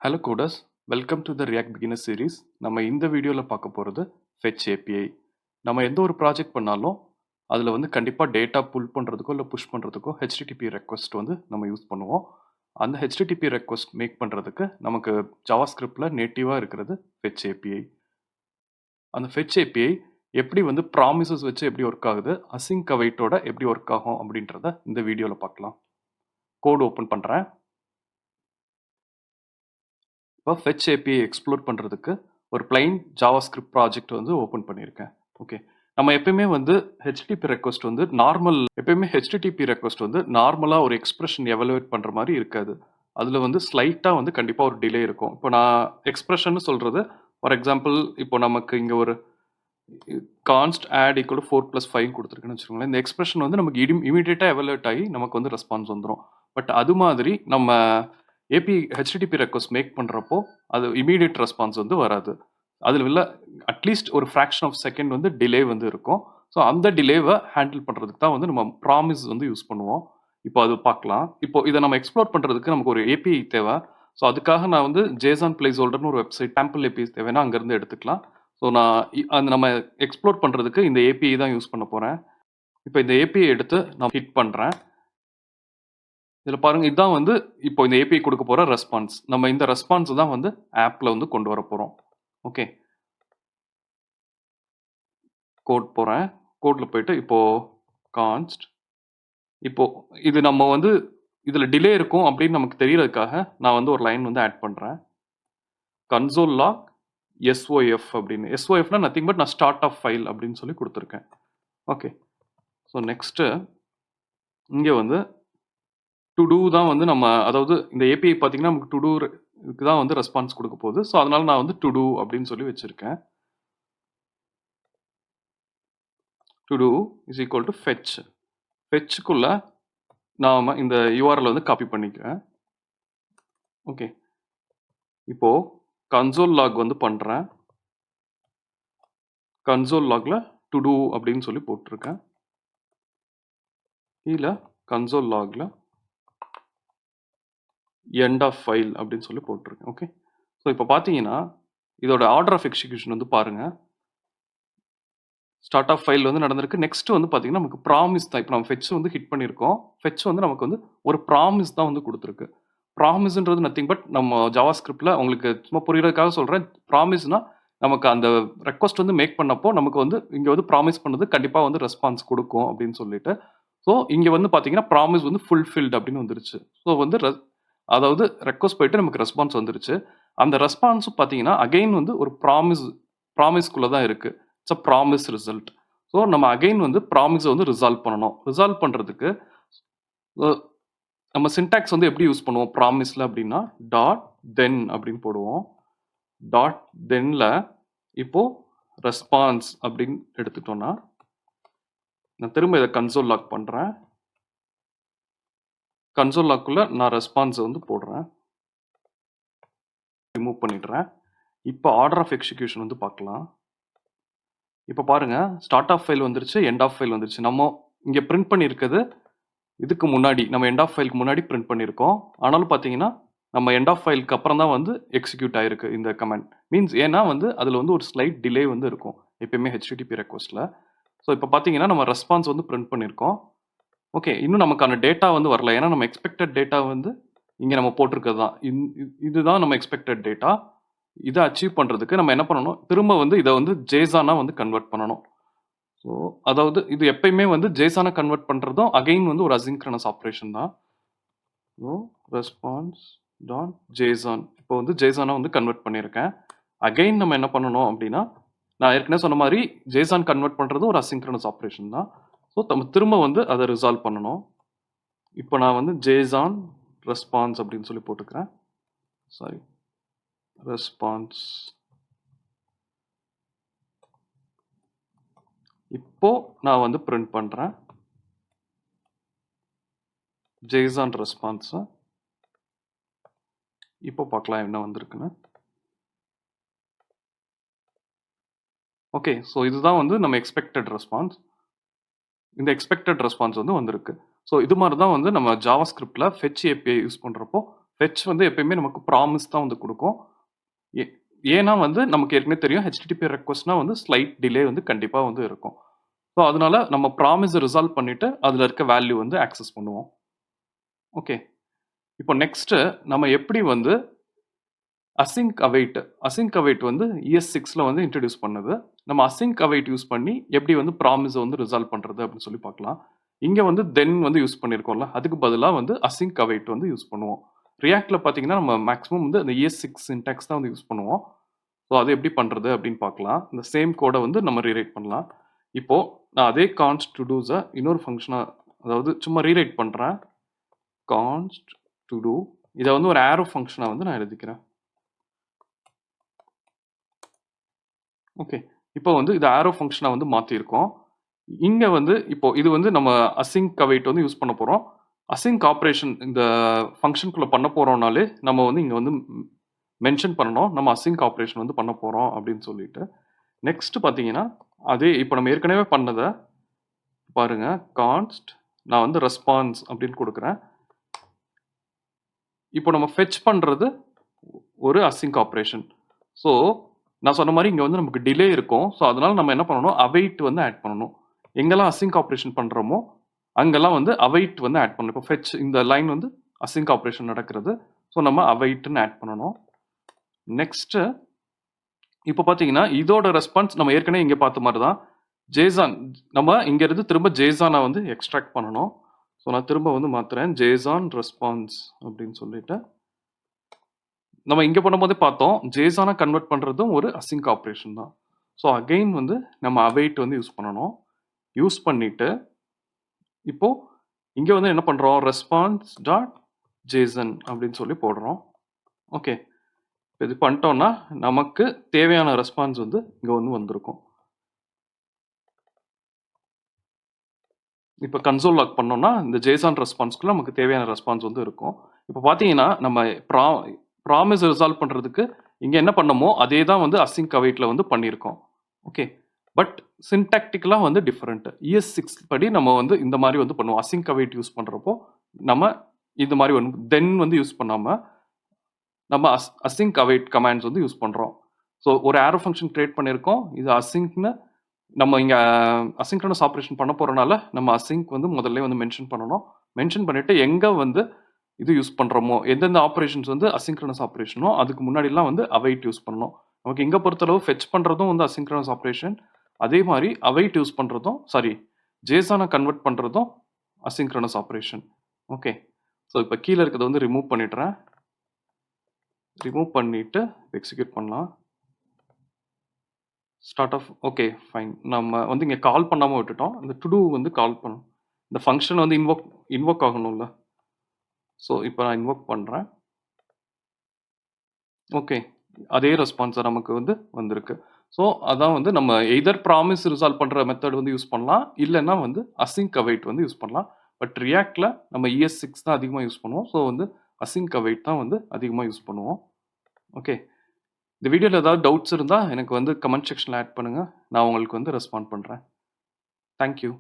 Hello coders, welcome to the React Beginner series. நம்ம இந்த வீடியோல பார்க்க போறது fetch API. நம்ம எந்த ஒரு ப்ராஜெக்ட் பண்ணாலும் அதுல வந்து கண்டிப்பா டேட்டா புல் பண்றதுக்கோ இல்ல புஷ் பண்றதுக்கோ HTTP ரெக்வெஸ்ட் வந்து நம்ம யூஸ் பண்ணுவோம். அந்த HTTP ரெக்வெஸ்ட் மேக் பண்றதுக்கு நமக்கு JavaScriptல நேட்டிவா இருக்கிறது fetch API. அந்த fetch API எப்படி வந்து ப்ராமிசஸ் வச்சு எப்படி ஒர்க் ஆகுது, async அவைட்டோட எப்படி ஒர்க் ஆகும் அப்படின்றத இந்த வீடியோல பார்க்கலாம். கோட் ஓபன் பண்றேன். இப்போ fetch API எக்ஸ்ப்ளோர் பண்ணுறதுக்கு ஒரு plain JavaScript ப்ராஜெக்ட் வந்து ஓப்பன் பண்ணியிருக்கேன். ஓகே, நம்ம எப்பயுமே வந்து HTTP ரெக்வஸ்ட் வந்து எப்பயுமே HTTP ரெக்வஸ்ட் வந்து நார்மலாக ஒரு எக்ஸ்பிரஷன் எவலுவேட் பண்ணுற மாதிரி இருக்காது. அதில் வந்து ஸ்லைட்டாக வந்து கண்டிப்பாக ஒரு டிலே இருக்கும். இப்போ நான் எக்ஸ்பிரஷன் சொல்கிறது, ஃபார் எக்ஸாம்பிள் இப்போ நமக்கு இங்கே ஒரு கான்ஸ்ட் ஆட் ஈக்குவல் 4+5 கொடுத்துருக்குன்னு வச்சுக்கோங்களேன். இந்த எக்ஸ்பிரஷன் வந்து நமக்கு இமீடியட்டாக எவலுவேட் ஆகி நமக்கு வந்து ரெஸ்பான்ஸ் வந்துடும். பட் அது மாதிரி நம்ம ஏபி HTTP ரெக்வஸ்ட் மேக் பண்ணுறப்போ அது இமீடியட் ரெஸ்பான்ஸ் வந்து வராது. அதில் உள்ள அட்லீஸ்ட் ஒரு ஃப்ராக்ஷன் ஆஃப் செகண்ட் வந்து டிலே வந்து இருக்கும். ஸோ அந்த டிலேவை ஹேண்டில் பண்ணுறதுக்கு தான் வந்து நம்ம ப்ராமிஸ் வந்து யூஸ் பண்ணுவோம். இப்போ அது பார்க்கலாம். இப்போ இதை நம்ம எக்ஸ்ப்ளோர் பண்ணுறதுக்கு நமக்கு ஒரு API தேவை. ஸோ அதுக்காக நான் வந்து JSON பிளேஸ்ஹோல்டர்னு ஒரு வெப்சைட் டேம்பிள் API தேவைன்னா அங்கேருந்து எடுத்துக்கலாம். ஸோ நான் அந்த நம்ம எக்ஸ்ப்ளோர் பண்ணுறதுக்கு இந்த API தான் யூஸ் பண்ண போகிறேன். இப்போ இந்த API எடுத்து நான் ஹிட் பண்ணுறேன். இதில் பாருங்க, இதுதான் வந்து இப்போ இந்த API கொடுக்க போகிற ரெஸ்பான்ஸ். நம்ம இந்த ரெஸ்பான்ஸ் தான் வந்து ஆப்பில் வந்து கொண்டு வர போகிறோம். ஓகே, கோட் போகிறேன். கோடில் போயிட்டு இப்போ கான்ஸ்ட், இப்போ இது நம்ம வந்து இதில் டிலே இருக்கும் அப்படின்னு நமக்கு தெரியறதுக்காக நான் வந்து ஒரு லைன் வந்து ஆட் பண்ணுறேன். கன்சோல் லாக் SOF அப்படின்னு. SOFனா நத்திங் பட் நான் ஸ்டார்ட் ஆஃப் ஃபைல் அப்படின்னு சொல்லி கொடுத்துருக்கேன். ஓகே, ஸோ நெக்ஸ்ட்டு இங்கே வந்து டு டூ தான் வந்து நம்ம, அதாவது இந்த API பார்த்தீங்கன்னா நமக்கு டு டூ இதுக்கு தான் வந்து ரெஸ்பான்ஸ் கொடுக்க போகுது. ஸோ அதனால நான் வந்து டு டூ அப்படின்னு சொல்லி வச்சுருக்கேன். Todo is equal to fetch. ஃபெச்சுக்குள்ள நாம் இந்த URL வந்து காப்பி பண்ணிக்கிறேன். ஓகே, இப்போ கன்சோல் லாக் வந்து பண்ணுறேன். கன்சோல் லாக்ல டு டூ அப்படின்னு சொல்லி போட்டிருக்கேன். கீழே கன்சோல் லாக்ல எண்ட் ஆஃப் ஃபைல் அப்படின்னு சொல்லி போட்டிருக்கேன். ஓகே, ஸோ இப்போ பார்த்தீங்கன்னா இதோட ஆர்டர் ஆஃப் எக்ஸிக்யூஷன் வந்து பாருங்க. ஸ்டார்ட் ஆஃப் ஃபைல் வந்து நடந்திருக்கு. நெக்ஸ்ட் வந்து பார்த்தீங்கன்னா நமக்கு ப்ராமிஸ் தான். இப்போ நம்ம ஃபெச் வந்து ஹிட் பண்ணியிருக்கோம். ஃபெச் வந்து நமக்கு வந்து ஒரு ப்ராமிஸ் தான் வந்து கொடுத்துருக்கு. ப்ராமிஸ்ன்றது நத்திங் பட் நம்ம ஜாவாஸ்கிரிப்டில் உங்களுக்கு சும்மா புரியறதுக்காக சொல்கிறேன். ப்ராமிஸ்னா நமக்கு அந்த ரெக்வஸ்ட் வந்து மேக் பண்ணப்போ நமக்கு வந்து இங்கே வந்து ப்ராமிஸ் பண்ணது கண்டிப்பாக வந்து ரெஸ்பான்ஸ் கொடுக்கும் அப்படின்னு சொல்லிட்டு. ஸோ இங்கே வந்து பார்த்தீங்கன்னா ப்ராமிஸ் வந்து ஃபுல்ஃபில்ட் அப்படின்னு வந்துருச்சு. ஸோ வந்து அதாவது ரெக்வஸ்ட் போயிட்டு நமக்கு ரெஸ்பான்ஸ் வந்துருச்சு. அந்த ரெஸ்பான்ஸும் பார்த்தீங்கன்னா அகெயின் வந்து ஒரு ப்ராமிஸ்குள்ளே தான் இருக்குது. It's a promise result. So நம்ம அகெயின் வந்து ப்ராமிஸை வந்து ரிசால்வ் பண்ணணும். ரிசால்வ் பண்ணுறதுக்கு நம்ம சின்டாக்ஸ் வந்து எப்படி யூஸ் பண்ணுவோம் ப்ராமிஸில் அப்படின்னா டாட் தென் அப்படின்னு போடுவோம். டாட் தென்ல இப்போ ரெஸ்பான்ஸ் அப்படின்னு எடுத்துட்டோம்னா நான் திரும்ப இதை கன்சோல் லாக் பண்ணுறேன். கன்சோல் லாக்குள்ள நான் ரெஸ்பான்ஸ் வந்து போடுறேன். ரிமூவ் பண்ணிடுறேன். இப்போ ஆர்டர் ஆஃப் எக்ஸிக்யூஷன் வந்து பார்க்கலாம். இப்போ பாருங்க, ஸ்டார்ட் ஆஃப் ஃபைல் வந்துருச்சு, எண்ட் ஆஃப் ஃபைல் வந்துருச்சு. நம்ம இங்கே பிரிண்ட் பண்ணியிருக்கிறது இதுக்கு முன்னாடி, நம்ம எண்ட் ஆஃப் ஃபைலுக்கு முன்னாடி பிரிண்ட் பண்ணியிருக்கோம். ஆனாலும் பார்த்தீங்கன்னா நம்ம எண்ட் ஆஃப் ஃபைலுக்கு அப்புறம் தான் வந்து எக்ஸிக்யூட் ஆயிருக்கு இந்த கமெண்ட். மீன்ஸ் ஏன்னா வந்து அதில் வந்து ஒரு ஸ்லைட் டிலே வந்து இருக்கும் எப்பயுமே HTTP ரெக்வஸ்ட்டில். ஸோ இப்போ பார்த்தீங்கன்னா நம்ம ரெஸ்பான்ஸ் வந்து பிரிண்ட் பண்ணியிருக்கோம். ஓகே, இன்னும் நமக்கான டேட்டா வந்து வரல. ஏன்னா நம்ம எக்ஸ்பெக்டட் டேட்டா வந்து இங்கே நம்ம போட்டிருக்கிறது தான். இதுதான் நம்ம எக்ஸ்பெக்டட் டேட்டா. இதை அச்சீவ் பண்ணுறதுக்கு நம்ம என்ன பண்ணணும், திரும்ப வந்து இதை வந்து JSON-ஆ வந்து கன்வெர்ட் பண்ணணும். ஸோ அதாவது இது எப்பயுமே வந்து JSON-ஆ கன்வெர்ட் பண்ணுறதும் அகைன் வந்து ஒரு அசிங்க்ரனஸ் ஆப்ரேஷன் தான். ஸோ ரெஸ்பான்ஸ் டாட் JSON இப்போ வந்து JSON-ஆ வந்து கன்வெர்ட் பண்ணியிருக்கேன். அகைன் நம்ம என்ன பண்ணணும் அப்படின்னா, நான் ஏற்கனவே சொன்ன மாதிரி JSON கன்வெர்ட் பண்ணுறது ஒரு அசிங்க்ரனஸ் ஆப்ரேஷன் தான். ஸோ நம்ம திரும்ப வந்து அதை ரிசால்வ் பண்ணணும். இப்போ நான் வந்து JSON ரெஸ்பான்ஸ் அப்படின்னு சொல்லி போட்டுக்கிறேன். Sorry, response. இப்போ நான் வந்து பிரிண்ட் பண்றேன் JSON ரெஸ்பான்ஸ். இப்போ பார்க்கலாம் என்ன வந்திருக்குன்னு. ஓகே, ஸோ இதுதான் வந்து நம்ம எக்ஸ்பெக்டட் ரெஸ்பான்ஸ். இந்த எக்ஸ்பெக்டட் ரெஸ்பான்ஸ் வந்து வந்திருக்கு. ஸோ இது மாதிரி தான் வந்து நம்ம ஜாவாஸ்கிரிப்டில் ஃபெச் API யூஸ் பண்ணுறப்போ ஃபெட்ச் வந்து எப்பயுமே நமக்கு ப்ராமிஸ் தான் வந்து கொடுக்கும். ஏன்னா வந்து நமக்கு ஏற்கனவே தெரியும் ஹெச்டிடிபி ரெக்வஸ்ட்னா வந்து ஸ்லைட் டிலே வந்து கண்டிப்பாக வந்து இருக்கும். ஸோ அதனால நம்ம ப்ராமிஸை ரிசால்வ் பண்ணிட்டு அதில் இருக்க வேல்யூ வந்து ஆக்சஸ் பண்ணுவோம். ஓகே, இப்போ நெக்ஸ்ட் நம்ம எப்படி வந்து அசிங்க் அவைட் வந்து ES6ல வந்து இன்ட்ரடியூஸ் பண்ணது. நம்ம அசிங்க் அவைட் யூஸ் பண்ணி எப்படி வந்து ப்ராமிஸை வந்து ரிசால்வ் பண்றது அப்படின்னு சொல்லி பார்க்கலாம். இங்க வந்து தென் வந்து யூஸ் பண்ணியிருக்கோம்ல, அதுக்கு பதிலாக வந்து அசிங்க் அவைட் வந்து யூஸ் பண்ணுவோம். ரியாக்ட்ல பார்த்தீங்கன்னா நம்ம மேக்ஸிமம் வந்து அந்த ES6 சின்டாக்ஸ் தான் வந்து யூஸ் பண்ணுவோம். ஸோ அது எப்படி பண்றது அப்படின்னு பார்க்கலாம். இந்த சேம் கோடை வந்து நம்ம ரீரைட் பண்ணலாம். இப்போ நான் அதே கான்ஸ்ட் டு டூஸை இன்னொரு ஃபங்க்ஷனா, அதாவது சும்மா ரீரைட் பண்றேன். கான்ஸ்ட் டு டூ இதை வந்து ஒரு ஆரோ ஃபங்க்ஷனா வந்து நான் எழுதிக்கிறேன். ஓகே, இப்போ வந்து இது ஆரோ ஃபங்க்ஷனா வந்து மாத்திருக்கோம். இங்க வந்து இப்போ இது வந்து நம்ம அசிங்க் அவைட் வந்து யூஸ் பண்ண போறோம். அசிங்க் ஆப்ரேஷன் இந்த ஃபங்க்ஷனுக்குள்ள பண்ண போறோம்னாலே நம்ம வந்து இங்க வந்து மென்ஷன் பண்ணணும். நம்ம அசிங்க் ஆப்ரேஷன் வந்து பண்ண போறோம் அப்படின்னு சொல்லிட்டு. நெக்ஸ்ட் பாத்தீங்கன்னா அதே இப்போ நம்ம ஏற்கனவே பண்ணதை பாருங்க. கான்ஸ்ட் நான் வந்து ரெஸ்பான்ஸ் அப்படின்னு கொடுக்குறேன். இப்போ நம்ம ஃபெட்ச் பண்றது ஒரு அசிங்க் ஆப்ரேஷன். ஸோ நான் சொன்ன மாதிரி இங்க வந்து நமக்கு டிலே இருக்கும். ஸோ அதனால நம்ம என்ன பண்ணணும், அவைட் வந்து ஆட் பண்ணணும். எங்கெல்லாம் அசிங்க் ஆப்ரேஷன் பண்றோமோ அங்கெல்லாம் வந்து அவைட் வந்து ஆட் பண்ணணும். இப்போ ஃபெட்ச் இந்த லைன் வந்து அசிங்க் ஆப்ரேஷன் நடக்கிறது. ஸோ நம்ம அவைட்னு ஆட் பண்ணணும். நெக்ஸ்ட் இப்போ பார்த்தீங்கன்னா இதோட ரெஸ்பான்ஸ் நம்ம ஏற்கனவே இங்கே பார்த்த மாதிரி தான். ஜேசான் நம்ம இங்க இருந்து திரும்ப ஜேசானை வந்து எக்ஸ்ட்ராக்ட் பண்ணணும். ஸோ நான் திரும்ப வந்து மாத்துறேன். ஜேசான் ரெஸ்பான்ஸ் அப்படின்னு சொல்லிட்டு நம்ம இங்க பண்ணும்போதே பார்த்தோம். ஜேசானை கன்வெர்ட் பண்றதும் ஒரு அசிங்க் ஆப்ரேஷன் தான். ஸோ அகைன் வந்து நம்ம அவைட் வந்து யூஸ் பண்ணணும். யூஸ் பண்ணிட்டு இப்போ இங்க வந்து என்ன பண்றோம், ரெஸ்பான்ஸ் டாட் ஜேசன் அப்படின்னு சொல்லி போடுறோம். ஓகே, இது பண்ணிட்டோம்னா நமக்கு தேவையான ரெஸ்பான்ஸ் வந்து இங்க வந்து வந்திருக்கும். இப்போ கன்சோல் லாக் பண்ணோம்னா இந்த ஜேசான் ரெஸ்பான்ஸ்க்குள்ள நமக்கு தேவையான ரெஸ்பான்ஸ் வந்து இருக்கும். இப்போ பார்த்தீங்கன்னா நம்ம ப்ராமிஸ் ரிசால்வ் பண்றதுக்கு இங்க என்ன பண்ணமோ அதே தான் வந்து அசிங்க் அவைட்ல வந்து பண்ணியிருக்கோம். ஓகே, பட் சின்டாக்டிக்கலா வந்து டிஃபரெண்ட். ES6 படி நம்ம வந்து இந்த மாதிரி வந்து பண்ணுவோம். அசிங்க் அவைட் யூஸ் பண்றப்போ நம்ம இந்த மாதிரி வந்து தென் வந்து யூஸ் பண்ணாம நம்ம அசிங்க் அவைட் கமாண்ட்ஸ் வந்து யூஸ் பண்றோம். ஸோ ஒரு ஆரோ ஃபங்க்ஷன் கிரியேட் பண்ணியிருக்கோம். இது அசிங்க்னு நம்ம இங்க அசிங்க்ரனஸ் ஆப்ரேஷன் பண்ண போறனால நம்ம அசிங்க் வந்து முதல்ல வந்து மென்ஷன் பண்ணணும். மென்ஷன் பண்ணிட்டு எங்க வந்து இது யூஸ் பண்றோமோ, எந்தெந்த ஆப்ரேஷன்ஸ் வந்து அசிங்க்ரனஸ் ஆப்ரேஷனோ அதுக்கு முன்னாடிலாம் வந்து அவைட் யூஸ் பண்ணணும். நமக்கு இங்க பொறுத்தளவு ஃபெட்ச் பண்றதும் வந்து அசிங்க்ரனஸ் ஆப்ரேஷன். அதே மாதிரி அவைட் யூஸ் பண்றதும் ஜேசானை கன்வெர்ட் பண்றதும் அசிங்க்ரனஸ் ஆப்ரேஷன். ஓகே, ஸோ இப்போ கீழே இருக்கிறத வந்து ரிமூவ் பண்ணிடுறேன். ரிமூவ் பண்ணிட்டு எக்ஸிக்யூட் பண்ணலாம். Start off okay fine. நம்ம வந்து இங்கே கால் பண்ணாமல் விட்டுட்டோம். இந்த டு டூ வந்து கால் பண்ணணும். இந்த ஃபங்க்ஷன் வந்து இன்வோக் ஆகணும்ல. ஸோ இப்போ நான் இன்வோக் பண்ணுறேன். ஓகே, அதே ரெஸ்பான்ஸ் நமக்கு வந்து வந்திருக்கு. ஸோ அதான் வந்து நம்ம எய்தர் ப்ராமிஸ் ரிசால்வ் பண்ணுற மெத்தட் வந்து யூஸ் பண்ணலாம், இல்லைன்னா வந்து அசிங்க் அவைட் வந்து யூஸ் பண்ணலாம். பட் ரியாக்டில் நம்ம ES6 தான் அதிகமாக யூஸ் பண்ணுவோம். ஸோ வந்து அசிங்க் அவைட் தான் வந்து அதிகமாக யூஸ் பண்ணுவோம். ஓகே, இந்த வீடியோவில் ஏதாவது டவுட்ஸ் இருந்தால் எனக்கு வந்து கமெண்ட் செக்ஷனில் ஆட் பண்ணுங்கள். நான் உங்களுக்கு வந்து ரெஸ்பாண்ட் பண்ணுறேன். தேங்க்யூ.